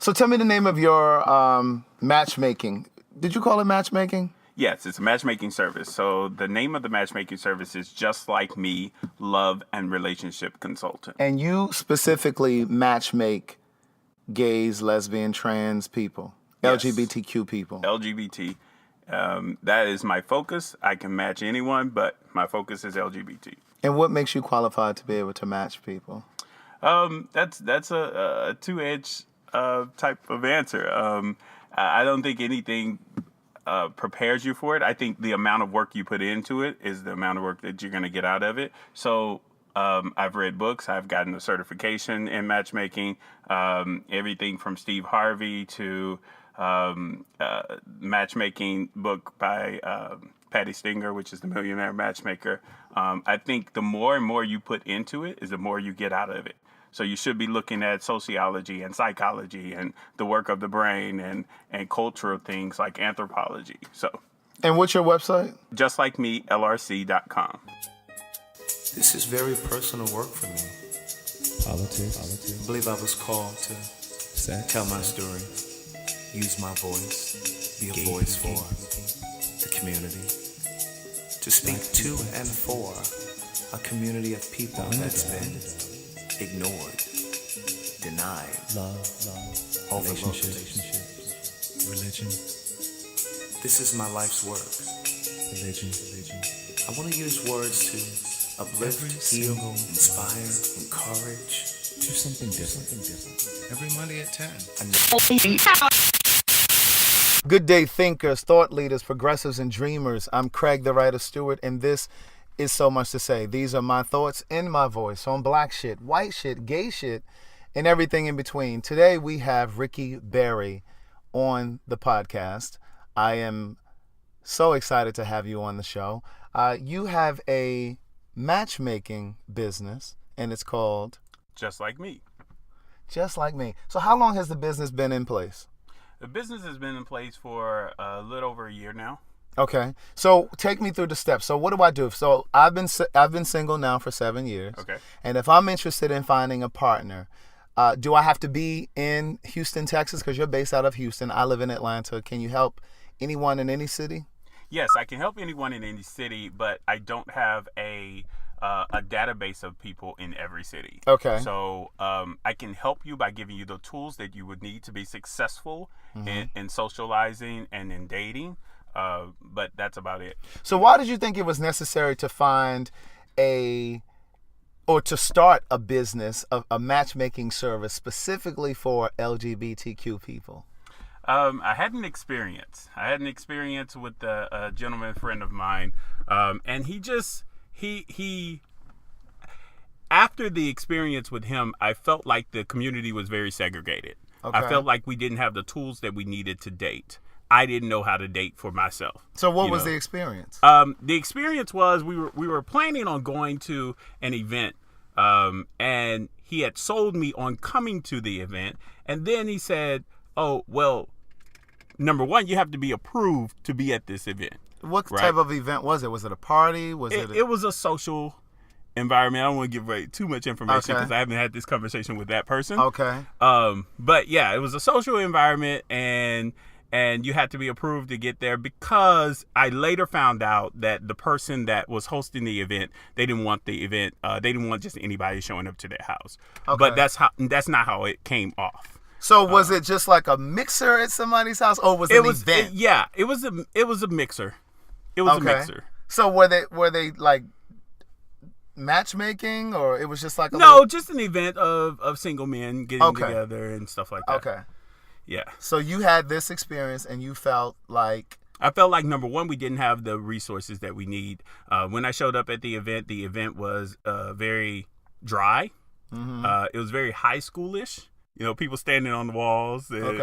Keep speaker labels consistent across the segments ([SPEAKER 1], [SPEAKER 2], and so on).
[SPEAKER 1] So tell me the name of your matchmaking. Did you call it matchmaking?
[SPEAKER 2] Yes, it's a matchmaking service. So the name of the matchmaking service is Just Like Me, Love and Relationship Consultant.
[SPEAKER 1] And you specifically matchmake gays, lesbian, trans people,
[SPEAKER 2] Yes.
[SPEAKER 1] LGBTQ people.
[SPEAKER 2] LGBT. That is my focus. I can match anyone, but my focus is LGBT.
[SPEAKER 1] And what makes you qualified to be able to match people?
[SPEAKER 2] That's a two-edged type of answer. I don't think anything prepares you for it. I think the amount of work you put into it is the amount of work that you're going to get out of it. So I've read books. I've gotten a certification in matchmaking. Everything from Steve Harvey to matchmaking book by Patty Stinger, which is the Millionaire Matchmaker. I think the more and more you put into it is the more you get out of it. So you should be looking at sociology and psychology and the work of the brain and cultural things like anthropology. So,
[SPEAKER 1] And what's your website?
[SPEAKER 2] JustLikeMeLRC.com.
[SPEAKER 1] This is very personal work for me.
[SPEAKER 3] Politics.
[SPEAKER 1] I believe I was called to
[SPEAKER 3] Sex.
[SPEAKER 1] tell my story, use my voice, be a voice for the community, to speak to and for a community of people that's been ignored, denied,
[SPEAKER 3] Love.
[SPEAKER 1] overlooked.
[SPEAKER 3] Relationships. Religion.
[SPEAKER 1] This is my life's work.
[SPEAKER 3] Religion.
[SPEAKER 1] I want to use words to uplift,
[SPEAKER 3] Every
[SPEAKER 1] heal,
[SPEAKER 3] single
[SPEAKER 1] inspire, encourage.
[SPEAKER 3] Do something different. Every Monday at 10.
[SPEAKER 1] Good day, thinkers, thought leaders, progressives, and dreamers. I'm Craig, the writer Stewart, and this is So Much to Say. These are my thoughts in my voice on black shit, white shit, gay shit, and everything in between. Today we have Ricky Berry on the podcast. I am so excited to have you on the show. You have a matchmaking business, and it's called
[SPEAKER 2] Just Like Me.
[SPEAKER 1] Just Like Me. So how long has the business been in place?
[SPEAKER 2] The business has been in place for a little over a year now.
[SPEAKER 1] Okay, so take me through the steps. So what do I do? So I've been single now for 7 years.
[SPEAKER 2] Okay.
[SPEAKER 1] And if I'm interested in finding a partner, do I have to be in Houston, Texas? Because you're based out of Houston. I live in Atlanta. Can you help anyone in any city?
[SPEAKER 2] Yes, I can help anyone in any city, but I don't have a database of people in every city.
[SPEAKER 1] Okay.
[SPEAKER 2] So I can help you by giving you the tools that you would need to be successful in socializing and in dating. But that's about it.
[SPEAKER 1] So why did you think it was necessary to find to start a business, a matchmaking service specifically for LGBTQ people?
[SPEAKER 2] I had an experience. With a gentleman friend of mine, and he after the experience with him, I felt like the community was very segregated.
[SPEAKER 1] Okay.
[SPEAKER 2] I felt like we didn't have the tools that we needed to date. I didn't know how to date for myself.
[SPEAKER 1] So what was the experience?
[SPEAKER 2] The experience was we were planning on going to an event, and he had sold me on coming to the event, and then he said, "Oh, well, number one, you have to be approved to be at this event."
[SPEAKER 1] What
[SPEAKER 2] right?
[SPEAKER 1] type of event was it? Was it a party?
[SPEAKER 2] It was a social environment. I don't want to give away too much information because I haven't had this conversation with that person.
[SPEAKER 1] Okay.
[SPEAKER 2] But yeah, it was a social environment, and you had to be approved to get there, because I later found out that the person that was hosting the event, they didn't want the event. They didn't want just anybody showing up to their house.
[SPEAKER 1] Okay.
[SPEAKER 2] But that's not how it came off.
[SPEAKER 1] So was it just like a mixer at somebody's house, or was it an event?
[SPEAKER 2] It was a mixer. It was a mixer.
[SPEAKER 1] So were they like matchmaking, or it was just like
[SPEAKER 2] just an event of single men getting together and stuff like that.
[SPEAKER 1] Okay.
[SPEAKER 2] Yeah.
[SPEAKER 1] So you had this experience, and you felt like...
[SPEAKER 2] I felt like, number one, we didn't have the resources that we need. When I showed up at the event was very dry. Mm-hmm. It was very high schoolish. People standing on the walls and,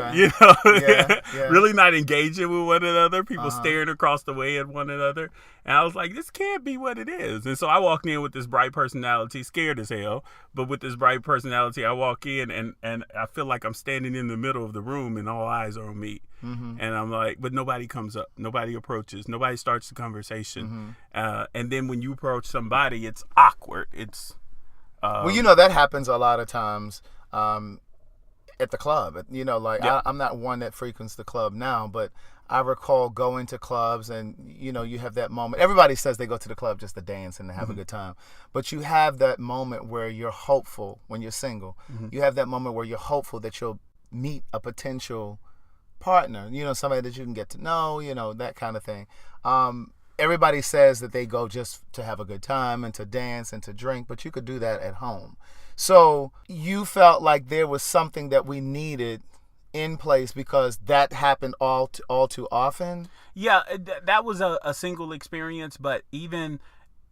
[SPEAKER 2] really not engaging with one another. People staring across the way at one another. And I was like, this can't be what it is. And so I walked in with this bright personality, scared as hell. But with this bright personality, I walk in and I feel like I'm standing in the middle of the room and all eyes are on me. Mm-hmm. And I'm like, but nobody comes up. Nobody approaches. Nobody starts the conversation. Mm-hmm. And then when you approach somebody, it's awkward. It's...
[SPEAKER 1] that happens a lot of times. at the club. You know, like
[SPEAKER 2] Yep.
[SPEAKER 1] I'm not one that frequents the club now, but I recall going to clubs and, you know, you have that moment. Everybody says they go to the club just to dance and to have a good time. But you have that moment where you're hopeful when you're single. You have that moment where you're hopeful that you'll meet a potential partner, you know, somebody that you can get to know, you know, that kind of thing. Everybody says that they go just to have a good time and to dance and to drink, but you could do that at home. So you felt like there was something that we needed in place because that happened all too often.
[SPEAKER 2] Yeah, that was a single experience, but even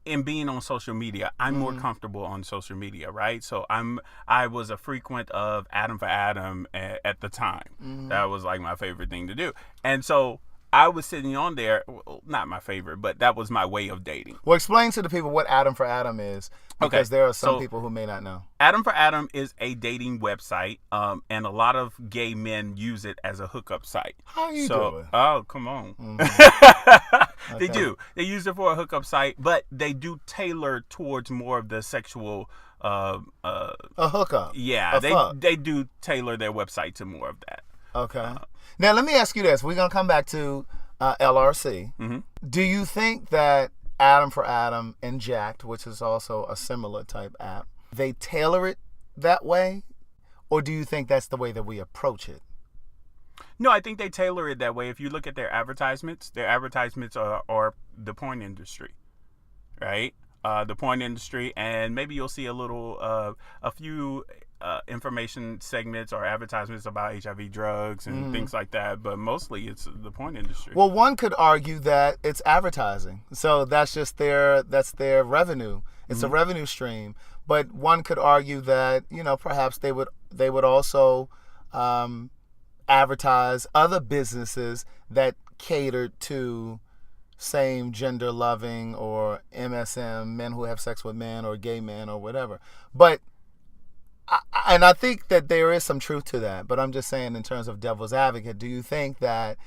[SPEAKER 2] in being on social media, I'm more comfortable on social media, right? So I was a frequent of Adam for Adam at the time. That was like my favorite thing to do. And so I was sitting on there, well, not my favorite, but that was my way of dating.
[SPEAKER 1] Well, explain to the people what Adam for Adam is, because there are some
[SPEAKER 2] so
[SPEAKER 1] people who may not know.
[SPEAKER 2] Adam for Adam is a dating website, and a lot of gay men use it as a hookup site.
[SPEAKER 1] How you doing?
[SPEAKER 2] Oh, come on. They do. They use it for a hookup site, but they do tailor towards more of the sexual.
[SPEAKER 1] A hookup.
[SPEAKER 2] Yeah,
[SPEAKER 1] fuck.
[SPEAKER 2] they do tailor their website to more of that.
[SPEAKER 1] Okay. Now, let me ask you this. We're going to come back to LRC. Do you think that Adam for Adam and Jacked, which is also a similar type app, they tailor it that way? Or do you think that's the way that we approach it?
[SPEAKER 2] No, I think they tailor it that way. If you look at their advertisements are the porn industry, right? The porn industry, and maybe you'll see a few information segments or advertisements about HIV drugs and things like that, but mostly it's the porn industry.
[SPEAKER 1] Well, one could argue that it's advertising. So that's just their revenue. It's a revenue stream. But one could argue that, you know, perhaps they would also advertise other businesses that catered to same gender loving or MSM, men who have sex with men, or gay men or whatever. But I think that there is some truth to that, but I'm just saying in terms of devil's advocate, do you think that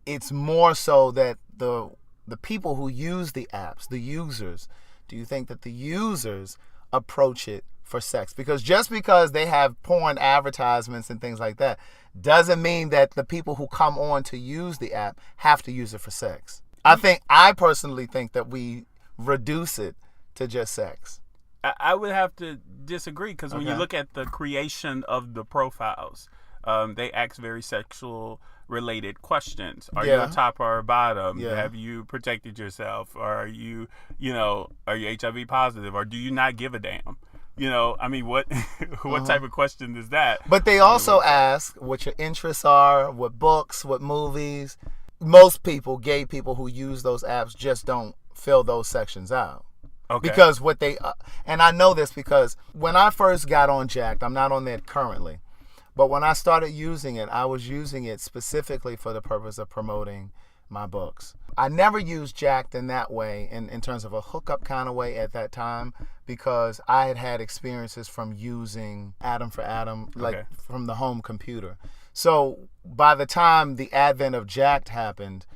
[SPEAKER 1] it's more so that the people who use the apps, the users, do you think that the users approach it for sex? Because just because they have porn advertisements and things like that doesn't mean that the people who come on to use the app have to use it for sex. I personally think that we reduce it to just sex.
[SPEAKER 2] I would have to disagree, because when you look at the creation of the profiles, they ask very sexual related questions. Are you a top or a bottom?
[SPEAKER 1] Yeah.
[SPEAKER 2] Have you protected yourself? Are you HIV positive, or do you not give a damn? You know, I mean, what type of question is that?
[SPEAKER 1] But they also ask what your interests are, what books, what movies. Most people, gay people who use those apps, just don't fill those sections out.
[SPEAKER 2] Okay.
[SPEAKER 1] Because what they, and I know this because when I first got on Jacked, I'm not on that currently, but when I started using it, I was using it specifically for the purpose of promoting my books. I never used Jacked in that way, in terms of a hookup kind of way at that time, because I had experiences from using Adam for Adam, like from the home computer. So by the time the advent of Jacked happened,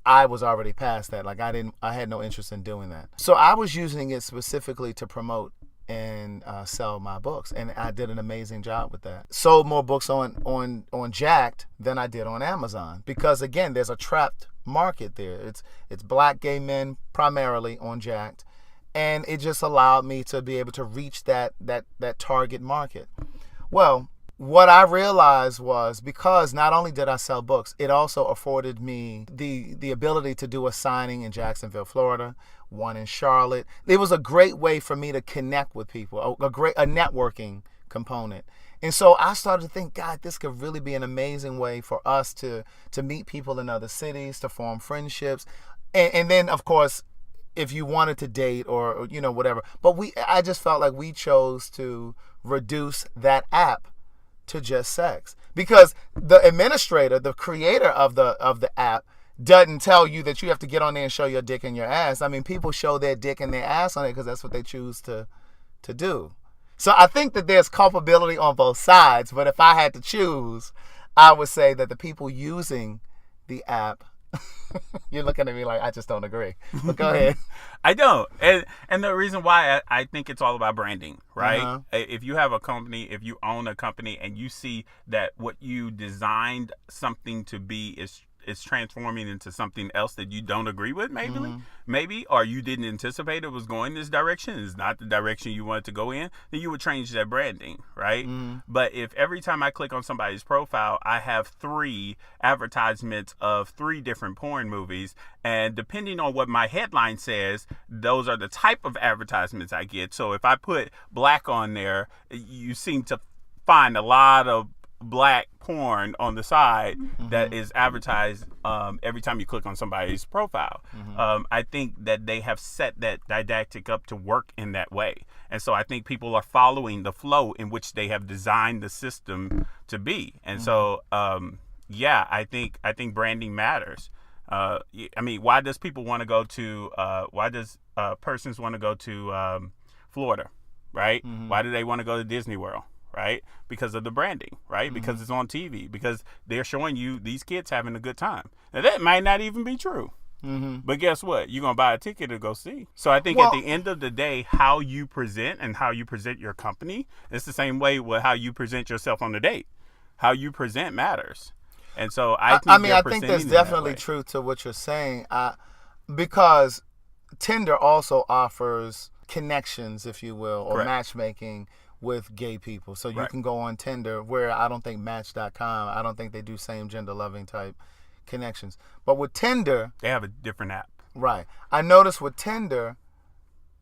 [SPEAKER 1] I was already past that. Like I had no interest in doing that. So I was using it specifically to promote and sell my books, and I did an amazing job with that. Sold more books on Jacked than I did on Amazon, because again, there's a trapped market there. It's black gay men primarily on Jacked, and it just allowed me to be able to reach that target market. Well, what I realized was, because not only did I sell books, it also afforded me the ability to do a signing in Jacksonville, Florida, one in Charlotte. It was a great way for me to connect with people, a networking component. And so I started to think, God, this could really be an amazing way for us to meet people in other cities, to form friendships. And then, of course, if you wanted to date or you know, whatever. But I just felt like we chose to reduce that app to just sex, because the administrator, the creator of the app, doesn't tell you that you have to get on there and show your dick and your ass. I mean, people show their dick and their ass on it because that's what they choose to do. So I think that there's culpability on both sides, but if I had to choose, I would say that the people using the app You're looking at me like I just don't agree. But go ahead.
[SPEAKER 2] I don't. And the reason why I think it's all about branding, right?
[SPEAKER 1] Uh-huh.
[SPEAKER 2] If you have a company, if you own a company and you see that what you designed something to be is transforming into something else that you don't agree with, maybe, or you didn't anticipate it was going this direction, is not the direction you wanted to go in, then you would change that branding, right? But if every time I click on somebody's profile, I have 3 advertisements of 3 different porn movies, and depending on what my headline says, those are the type of advertisements I get. So if I put black on there, you seem to find a lot of black porn on the side that is advertised every time you click on somebody's profile. I think that they have set that didactic up to work in that way. And so I think people are following the flow in which they have designed the system to be. And so, I think branding matters. I mean, why does people want to go to, why does persons want to go to Florida, right? Why do they want to go to Disney World? Right? Because of the branding, right? Because it's on TV, because they're showing you these kids having a good time. Now, that might not even be true. But guess what? You're going to buy a ticket to go see. So I think at the end of the day, how you present and how you present your company, it's the same way with how you present yourself on the date. How you present matters. And so I think
[SPEAKER 1] there's definitely truth to what you're saying, because Tinder also offers connections, if you will, or matchmaking with gay people. So you can go on Tinder, where I don't think Match.com, I don't think they do same gender loving type connections. But with Tinder,
[SPEAKER 2] they have a different app.
[SPEAKER 1] Right. I noticed with Tinder,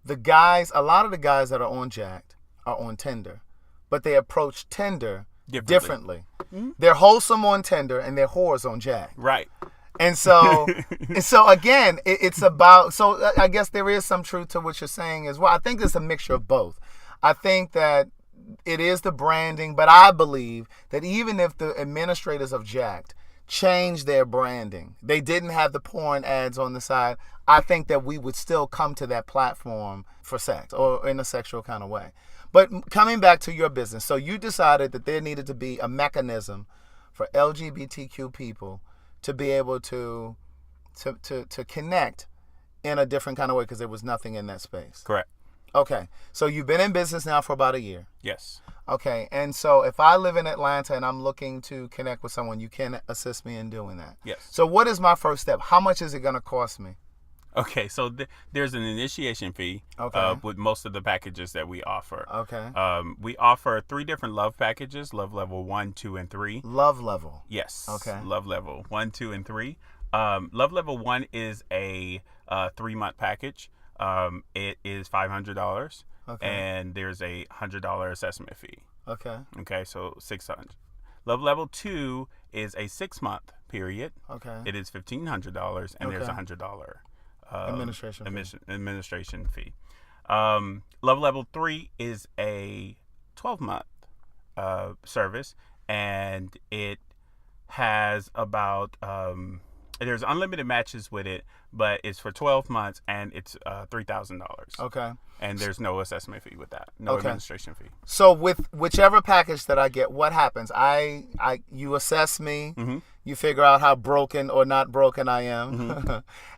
[SPEAKER 1] a lot of the guys that are on Jacked are on Tinder, but they approach Tinder differently. They're wholesome on Tinder and they're whores on Jacked.
[SPEAKER 2] Right.
[SPEAKER 1] And so, again, it's about, so I guess there is some truth to what you're saying as well. I think it's a mixture of both. I think that it is the branding, but I believe that even if the administrators of Jacked changed their branding, they didn't have the porn ads on the side, I think that we would still come to that platform for sex or in a sexual kind of way. But coming back to your business, so you decided that there needed to be a mechanism for LGBTQ people to be able to connect in a different kind of way because there was nothing in that space.
[SPEAKER 2] Correct.
[SPEAKER 1] Okay, so you've been in business now for about a year.
[SPEAKER 2] Yes.
[SPEAKER 1] Okay, and so if I live in Atlanta and I'm looking to connect with someone, you can assist me in doing that.
[SPEAKER 2] Yes.
[SPEAKER 1] So what is my first step? How much is it going to cost me?
[SPEAKER 2] Okay, so there's an initiation fee with most of the packages that we offer.
[SPEAKER 1] Okay.
[SPEAKER 2] We offer 3 different love packages: love level 1, 2, and 3.
[SPEAKER 1] Love level.
[SPEAKER 2] Yes.
[SPEAKER 1] Okay.
[SPEAKER 2] Love level 1, 2, and 3. Love level 1 is a 3-month package. It is $500. Okay. And there's a $100 assessment fee. Okay. Okay, so $600. Love level 2 is a 6-month period. Okay. It is $1,500, and there's a $100 administration fee. Love level 3 is a 12-month service, and it has about there's unlimited matches with it, but it's for 12 months and it's $3,000. Okay. And there's no assessment fee with that. No administration fee. So with whichever package that I get, what happens? You assess me. Mm-hmm. You figure out how broken or not broken I am. Mm-hmm.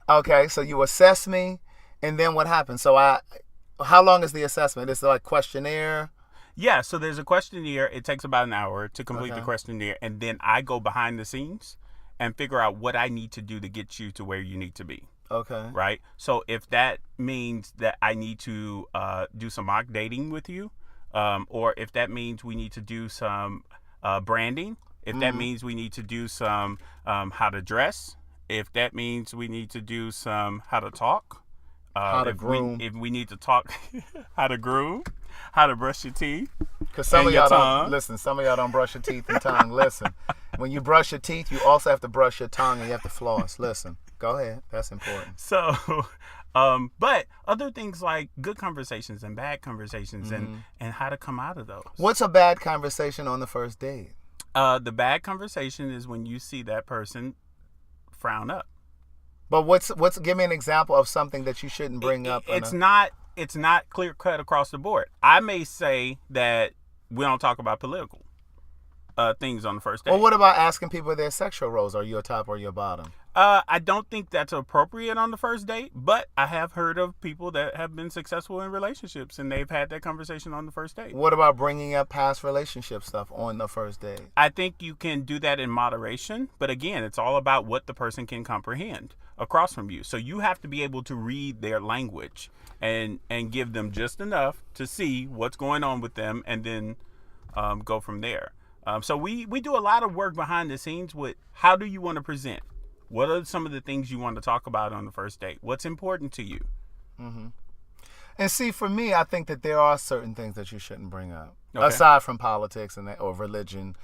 [SPEAKER 2] Okay. So you assess me, and then what happens? So how long is the assessment? Is it like questionnaire? Yeah. So there's a questionnaire. It takes about an hour to complete the questionnaire, and then I go behind the scenes and figure out what I need to do to get you to where you need to be. Okay. Right? So if that means that I need to do some mock dating with you, or if that means we need to do some branding, if that means we need to do some how to dress, if that means we need to do some how to talk, how to groom. If we need to talk how to groom, how to brush your teeth. Because some of y'all don't brush your teeth and tongue. Listen, when you brush your teeth, you also have to brush your tongue and you have to floss. Listen, go ahead. That's important. So, but other things like good conversations and bad conversations and how to come out of those. What's a bad conversation on the first date? The bad conversation is when you see that person frown up. But what's give me an example of something that you shouldn't bring up. It's not clear cut across the board. I may say that we don't talk about political. things on the first date.
[SPEAKER 1] Well, what about asking people their sexual roles? Are you a top or you a bottom?
[SPEAKER 2] I don't think that's appropriate on the first date, but I have heard of people that have been successful in relationships and they've had that conversation on the first date.
[SPEAKER 1] What about bringing up past relationship stuff on the first date?
[SPEAKER 2] I think you can do that in moderation, but again, it's all about what the person can comprehend across from you. So you have to be able to read their language and give them just enough to see what's going on with them and then go from there. So we do a lot of work behind the scenes with how do you want to present? What are some of the things you want to talk about on the first date? What's important to you?
[SPEAKER 1] Mm-hmm. And see, for me, I think that there are certain things that you shouldn't bring up,
[SPEAKER 2] Okay.
[SPEAKER 1] aside from politics or religion.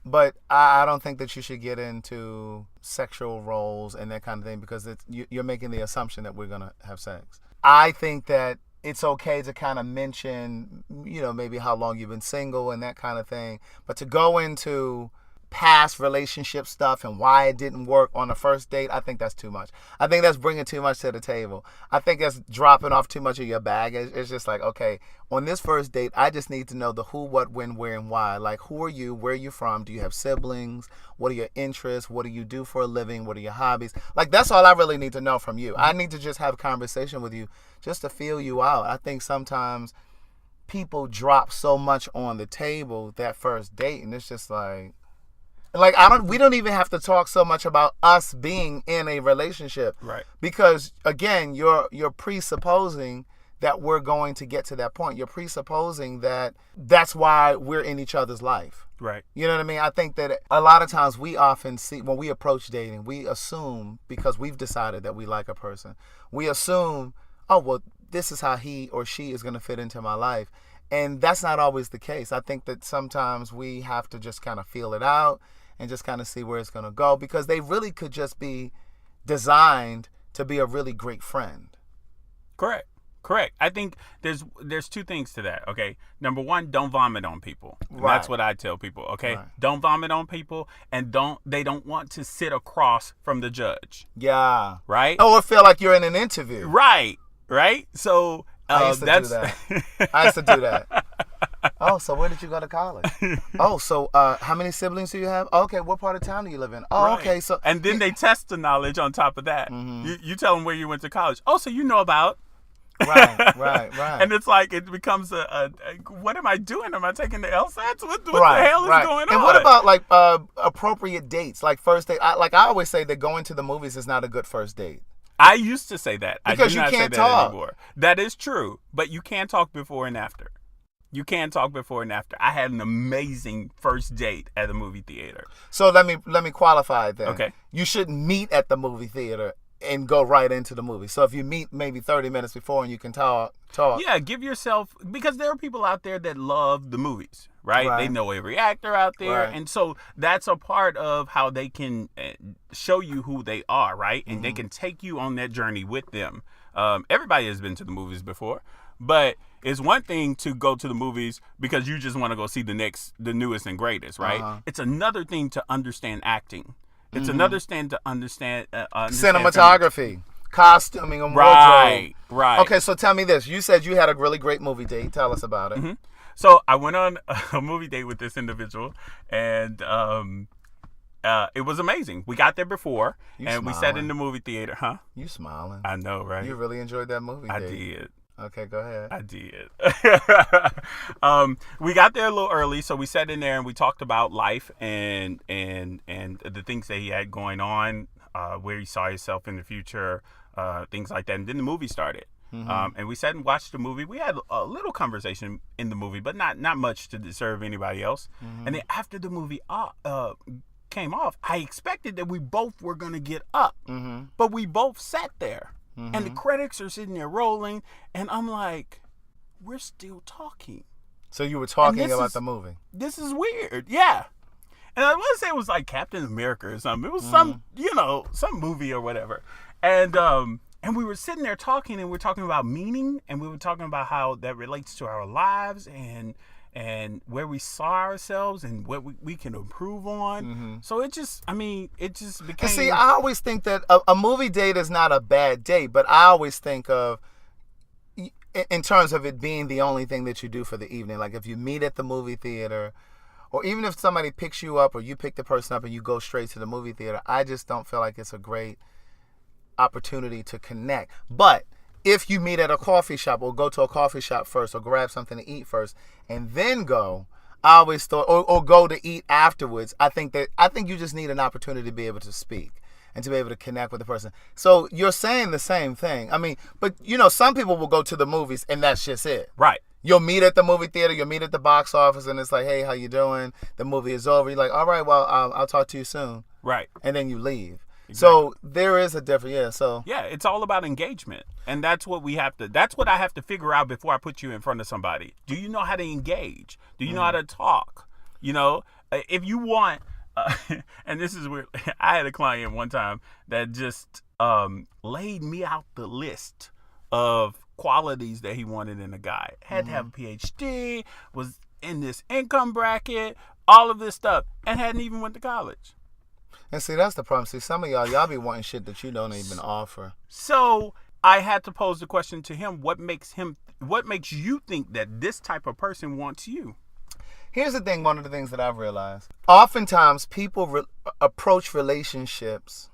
[SPEAKER 1] But I don't think that you should get into sexual roles and that kind of thing because you're making the assumption that we're going to have sex. I think that it's okay to kind of mention, maybe how long you've been single and that kind of thing. But to go into past relationship stuff and why it didn't work on the first date, I think that's too much. I think that's bringing too much to the table. I think that's dropping off too much of your baggage. It's just like, okay, on this first date, I just need to know the who, what, when, where, and why. Like, who are you? Where are you from? Do you have siblings? What are your interests? What do you do for a living? What are your hobbies? Like, that's all I really need to know from you. I need to just have a conversation with you just to feel you out. I think sometimes people drop so much on the table that first date, and it's just like we don't even have to talk so much about us being in a relationship.
[SPEAKER 2] Right.
[SPEAKER 1] Because again, you're presupposing that we're going to get to that point. You're presupposing that that's why we're in each other's life.
[SPEAKER 2] Right.
[SPEAKER 1] You know what I mean? I think that a lot of times we often see, when we approach dating, we assume, because we've decided that we like a person, we assume, oh, well, this is how he or she is going to fit into my life. And that's not always the case. I think that sometimes we have to just kind of feel it out and just kind of see where it's going to go, because they really could just be designed to be a really great friend.
[SPEAKER 2] Correct. I think there's two things to that. Okay. Number one, don't vomit on people.
[SPEAKER 1] Right.
[SPEAKER 2] That's what I tell people. Okay.
[SPEAKER 1] Right.
[SPEAKER 2] Don't vomit on people, and they don't want to sit across from the judge.
[SPEAKER 1] Yeah.
[SPEAKER 2] Right.
[SPEAKER 1] Oh, it feel like you're in an interview.
[SPEAKER 2] Right. So
[SPEAKER 1] I used to do that. I used to do that. Oh, so where did you go to college? Oh, so how many siblings do you have? Okay, what part of town do you live in? Oh,
[SPEAKER 2] Right.
[SPEAKER 1] okay. So
[SPEAKER 2] and then they test the knowledge on top of that.
[SPEAKER 1] Mm-hmm.
[SPEAKER 2] You tell them where you went to college. Oh, so you know about.
[SPEAKER 1] Right.
[SPEAKER 2] And it's like it becomes a what am I doing? Am I taking the LSATs? What the
[SPEAKER 1] Right,
[SPEAKER 2] hell is
[SPEAKER 1] right.
[SPEAKER 2] going on?
[SPEAKER 1] And what about like appropriate dates, like first date? I always say that going to the movies is not a good first date.
[SPEAKER 2] I used to say that.
[SPEAKER 1] Because
[SPEAKER 2] I do
[SPEAKER 1] you
[SPEAKER 2] not
[SPEAKER 1] can't
[SPEAKER 2] say that
[SPEAKER 1] talk.
[SPEAKER 2] anymore. That is true, but you can talk before and after. You can talk before and after. I had an amazing first date at a movie theater.
[SPEAKER 1] So let me qualify it then.
[SPEAKER 2] Okay.
[SPEAKER 1] You shouldn't meet at the movie theater and go right into the movie. So if you meet maybe 30 minutes before and you can talk.
[SPEAKER 2] Yeah, give yourself, because there are people out there that love the movies, right?
[SPEAKER 1] Right.
[SPEAKER 2] They know every actor out there.
[SPEAKER 1] Right.
[SPEAKER 2] And so that's a part of how they can show you who they are, right? And they can take you on that journey with them. Everybody has been to the movies before, but it's one thing to go to the movies because you just want to go see the newest and greatest, right?
[SPEAKER 1] Uh-huh.
[SPEAKER 2] It's another thing to understand acting. It's another thing to understand
[SPEAKER 1] Cinematography, costuming, and
[SPEAKER 2] Right.
[SPEAKER 1] wardrobe. Okay, so tell me this. You said you had a really great movie date. Tell us about it.
[SPEAKER 2] Mm-hmm. So I went on a movie date with this individual, and it was amazing. We got there before,
[SPEAKER 1] You
[SPEAKER 2] and we sat
[SPEAKER 1] smiling.
[SPEAKER 2] in the movie theater. Huh?
[SPEAKER 1] You smiling.
[SPEAKER 2] I know, right?
[SPEAKER 1] You really enjoyed that movie
[SPEAKER 2] I
[SPEAKER 1] date.
[SPEAKER 2] did.
[SPEAKER 1] Okay, go ahead.
[SPEAKER 2] I did. We got there a little early, so we sat in there and we talked about life and the things that he had going on, where he saw himself in the future, things like that. And then the movie started. And we sat and watched the movie. We had a little conversation in the movie, but not much to disturb anybody else. And then after the movie came off, I expected that we both were going to get up, but we both sat there. And the credits are sitting there rolling, and I'm like, we're still talking.
[SPEAKER 1] So you were talking
[SPEAKER 2] this
[SPEAKER 1] about
[SPEAKER 2] is-
[SPEAKER 1] the movie.
[SPEAKER 2] This is weird. Yeah. And I want to say it was like Captain America or something. It was some movie or whatever. And we were sitting there talking, and we were talking about meaning, and we were talking about how that relates to our lives and where we saw ourselves and what we can improve on. So it just became...
[SPEAKER 1] And see, I always think that a movie date is not a bad date, but I always think of, in terms of it being the only thing that you do for the evening. Like if you meet at the movie theater, or even if somebody picks you up or you pick the person up and you go straight to the movie theater, I just don't feel like it's a great opportunity to connect. But if you meet at a coffee shop or go to a coffee shop first or grab something to eat first and then go, I always thought, or go to eat afterwards, I think you just need an opportunity to be able to speak and to be able to connect with the person. So you're saying the same thing. I mean, but some people will go to the movies and that's just it.
[SPEAKER 2] Right.
[SPEAKER 1] You'll meet at the movie theater, you'll meet at the box office, and it's like, hey, how you doing? The movie is over. You're like, all right, well, I'll talk to you soon.
[SPEAKER 2] Right.
[SPEAKER 1] And then you leave.
[SPEAKER 2] Exactly.
[SPEAKER 1] So there is a difference,
[SPEAKER 2] Yeah, it's all about engagement. And that's what I have to figure out before I put you in front of somebody. Do you know how to engage? Do you know how to talk? If you want, and this is weird. I had a client one time that just laid me out the list of qualities that he wanted in a guy. Had to have a PhD, was in this income bracket, all of this stuff, and hadn't even went to college.
[SPEAKER 1] And see, that's the problem. See, some of y'all be wanting shit that you don't even offer.
[SPEAKER 2] So I had to pose the question to him, what makes you think that this type of person wants you?
[SPEAKER 1] Here's the thing, one of the things that I've realized. Oftentimes, people approach relationships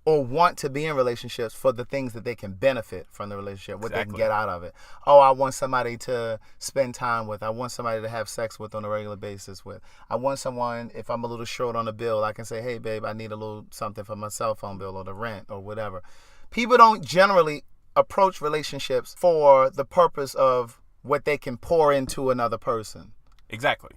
[SPEAKER 1] or want to be in relationships for the things that they can benefit from the relationship, what they can get out of it. Oh, I want somebody to spend time with. I want somebody to have sex with on a regular basis with. I want someone, if I'm a little short on a bill, I can say, hey, babe, I need a little something for my cell phone bill or the rent or whatever. People don't generally approach relationships for the purpose of what they can pour into another person.
[SPEAKER 2] Exactly.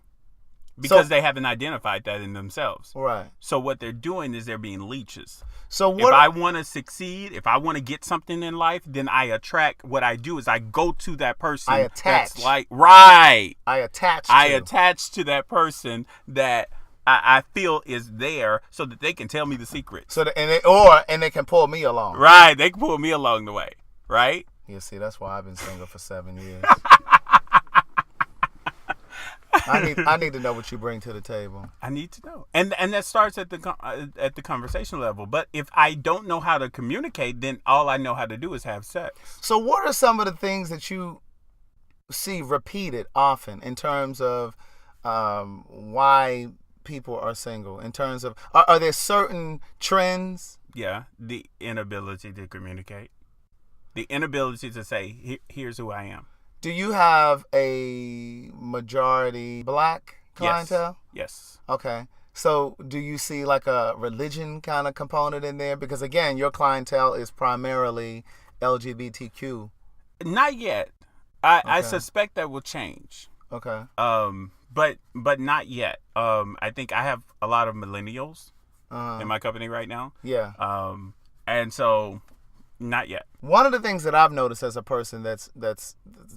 [SPEAKER 2] Because they haven't identified that in themselves.
[SPEAKER 1] Right.
[SPEAKER 2] So what they're doing is they're being leeches.
[SPEAKER 1] So
[SPEAKER 2] if I want to succeed, if I want to get something in life, then I attract. What I do is I go to that person.
[SPEAKER 1] I attach.
[SPEAKER 2] That's like, right.
[SPEAKER 1] I attach
[SPEAKER 2] to that person that I feel is there so that they can tell me the secret.
[SPEAKER 1] So and they can pull me along.
[SPEAKER 2] Right. They can pull me along the way. Right.
[SPEAKER 1] Yeah. See, that's why I've been single for 7 years. I need to know what you bring to the table.
[SPEAKER 2] I need to know, and that starts at the conversation level. But if I don't know how to communicate, then all I know how to do is have sex.
[SPEAKER 1] So, what are some of the things that you see repeated often in terms of why people are single? In terms of are there certain trends?
[SPEAKER 2] Yeah, the inability to communicate, the inability to say, "Here's who I am."
[SPEAKER 1] Do you have a majority black clientele?
[SPEAKER 2] Yes.
[SPEAKER 1] Okay. So do you see like a religion kind of component in there? Because again, your clientele is primarily LGBTQ.
[SPEAKER 2] Not yet. I suspect that will change.
[SPEAKER 1] Okay.
[SPEAKER 2] But not yet. I think I have a lot of millennials in my company right now.
[SPEAKER 1] Yeah.
[SPEAKER 2] And so not yet.
[SPEAKER 1] One of the things that I've noticed as a person that's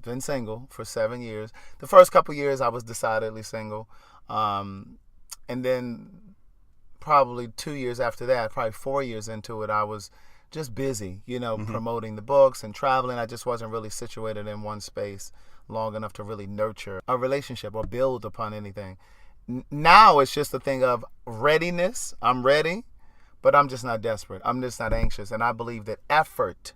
[SPEAKER 1] been single for 7 years, the first couple years I was decidedly single, and then probably 2 years after that, probably 4 years into it, I was just busy, promoting the books and traveling. I just wasn't really situated in one space long enough to really nurture a relationship or build upon anything. Now it's just a thing of readiness. I'm ready. But I'm just not desperate. I'm just not anxious. And I believe that effort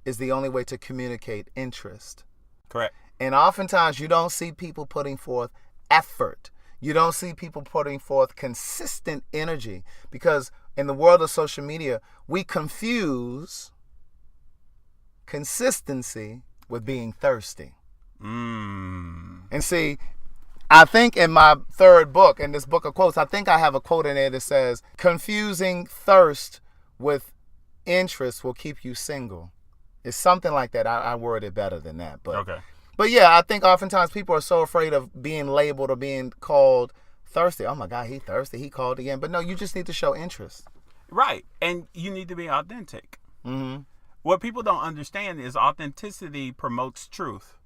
[SPEAKER 1] is the only way to communicate interest.
[SPEAKER 2] Correct.
[SPEAKER 1] And oftentimes you don't see people putting forth effort. You don't see people putting forth consistent energy. Because in the world of social media, we confuse consistency with being thirsty. And see, I think in my third book, in this book of quotes, I think I have a quote in there that says, confusing thirst with interest will keep you single. It's something like that. I word it better than that. But,
[SPEAKER 2] okay.
[SPEAKER 1] But yeah, I think oftentimes people are so afraid of being labeled or being called thirsty. Oh my God, he thirsty. He called again. But no, you just need to show interest.
[SPEAKER 2] Right. And you need to be authentic.
[SPEAKER 1] Mm-hmm.
[SPEAKER 2] What people don't understand is authenticity promotes truth.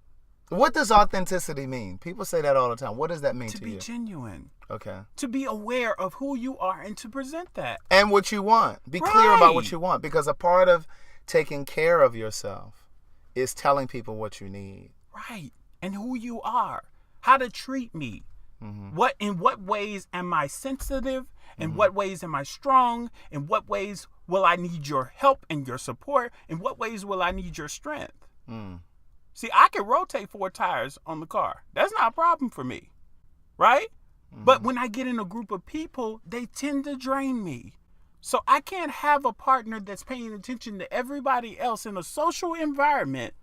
[SPEAKER 1] What does authenticity mean? People say that all the time. What does that mean to you?
[SPEAKER 2] To be genuine.
[SPEAKER 1] Okay.
[SPEAKER 2] To be aware of who you are and to present that.
[SPEAKER 1] And what you want. Be clear about what you want. Because a part of taking care of yourself is telling people what you need.
[SPEAKER 2] Right. And who you are. How to treat me. Mm-hmm. In what ways am I sensitive? In what ways am I strong? In what ways will I need your help and your support? In what ways will I need your strength? See, I can rotate 4 tires on the car. That's not a problem for me, right? But when I get in a group of people, they tend to drain me. So I can't have a partner that's paying attention to everybody else in a social environment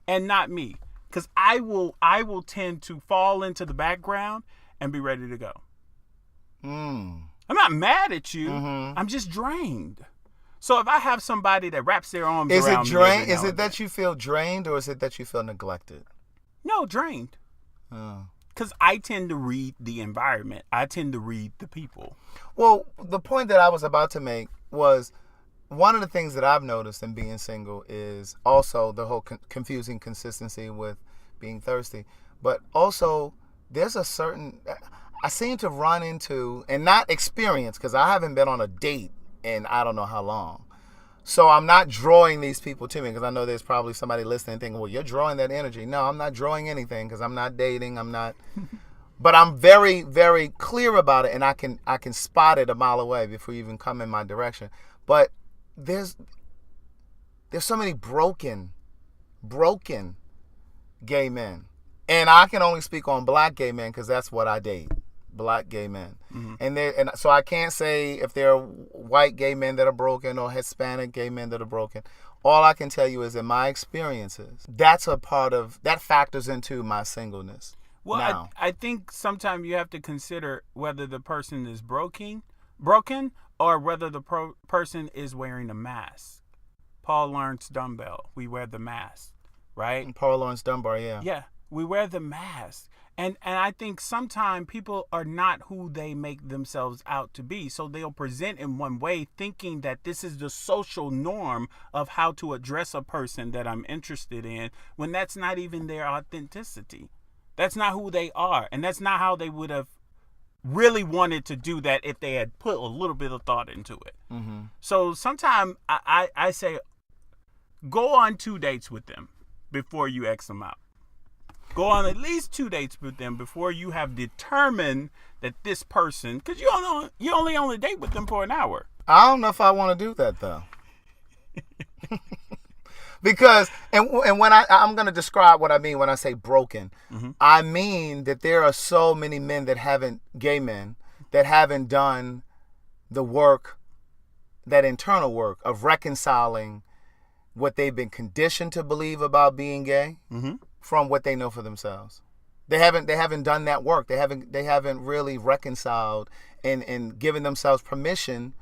[SPEAKER 2] and not me. Because I will tend to fall into the background and be ready to go. I'm not mad at you. I'm just drained. So if I have somebody that wraps their arms around me,
[SPEAKER 1] is it that you feel drained, or is it that you feel neglected?
[SPEAKER 2] No, drained. Because I tend to read the environment. I tend to read the people.
[SPEAKER 1] Well, the point that I was about to make was, one of the things that I've noticed in being single is also the whole confusing consistency with being thirsty. But also, there's a certain, I seem to run into, and not experience, because I haven't been on a date in I don't know how long. So I'm not drawing these people to me, because I know there's probably somebody listening thinking, well, you're drawing that energy. No, I'm not drawing anything, because I'm not dating. I'm not. But I'm very, very clear about it, and I can spot it a mile away before you even come in my direction. But there's so many broken gay men. And I can only speak on black gay men, because that's what I date. Black gay men. And so I can't say if they're white gay men that are broken or Hispanic gay men that are broken. All I can tell you is in my experiences, that factors into my singleness.
[SPEAKER 2] Well, I think sometimes you have to consider whether the person is broken, or whether the person is wearing a mask. Paul Laurence Dunbar, we wear the mask, right?
[SPEAKER 1] Paul Laurence Dunbar, yeah.
[SPEAKER 2] Yeah, we wear the mask. And I think sometimes people are not who they make themselves out to be. So they'll present in one way thinking that this is the social norm of how to address a person that I'm interested in, when that's not even their authenticity. That's not who they are. And that's not how they would have really wanted to do that if they had put a little bit of thought into it. So sometimes I say, go on 2 dates with them before you X them out. Go on at least 2 dates with them before you have determined that this person, because you only on a date with them for an hour.
[SPEAKER 1] I don't know if I want to do that, though. Because, and when I'm going to describe what I mean when I say broken, I mean that there are so many men gay men, that haven't done the work, that internal work of reconciling what they've been conditioned to believe about being gay from what they know for themselves. They haven't done that work. They haven't really reconciled and given themselves permission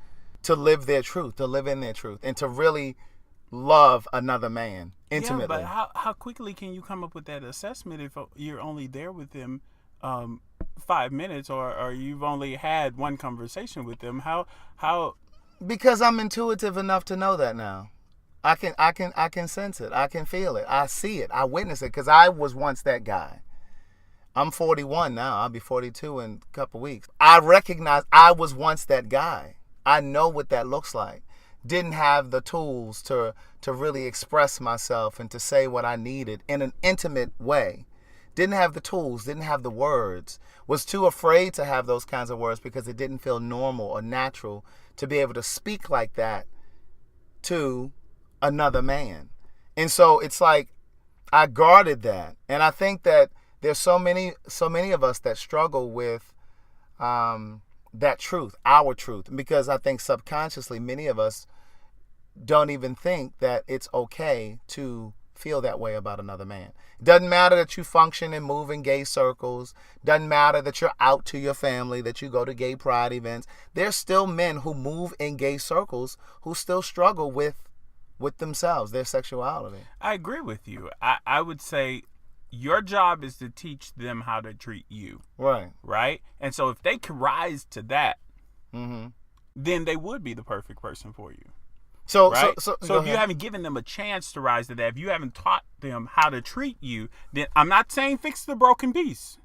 [SPEAKER 1] to live their truth, to live in their truth, and to really love another man intimately.
[SPEAKER 2] Yeah, but how quickly can you come up with that assessment if you're only there with them 5 minutes, or you've only had one conversation with them? How?
[SPEAKER 1] Because I'm intuitive enough to know that now. I can sense it. I can feel it. I see it. I witness it, because I was once that guy. I'm 41 now. I'll be 42 in a couple weeks. I recognize I was once that guy. I know what that looks like. Didn't have the tools to really express myself and to say what I needed in an intimate way. Didn't have the tools, didn't have the words. Was too afraid to have those kinds of words because it didn't feel normal or natural to be able to speak like that to another man. And so it's like I guarded that. And I think that there's so many of us that struggle with that truth, our truth, because I think subconsciously many of us don't even think that it's okay to feel that way about another man. Doesn't matter that you function and move in gay circles. Doesn't matter that you're out to your family, that you go to gay pride events. There's still men who move in gay circles who still struggle with themselves, their sexuality.
[SPEAKER 2] I agree with you. I would say your job is to teach them how to treat you. Right? And so if they can rise to that, then they would be the perfect person for you.
[SPEAKER 1] So
[SPEAKER 2] if you haven't given them a chance to rise to that, if you haven't taught them how to treat you, then I'm not saying fix the broken piece.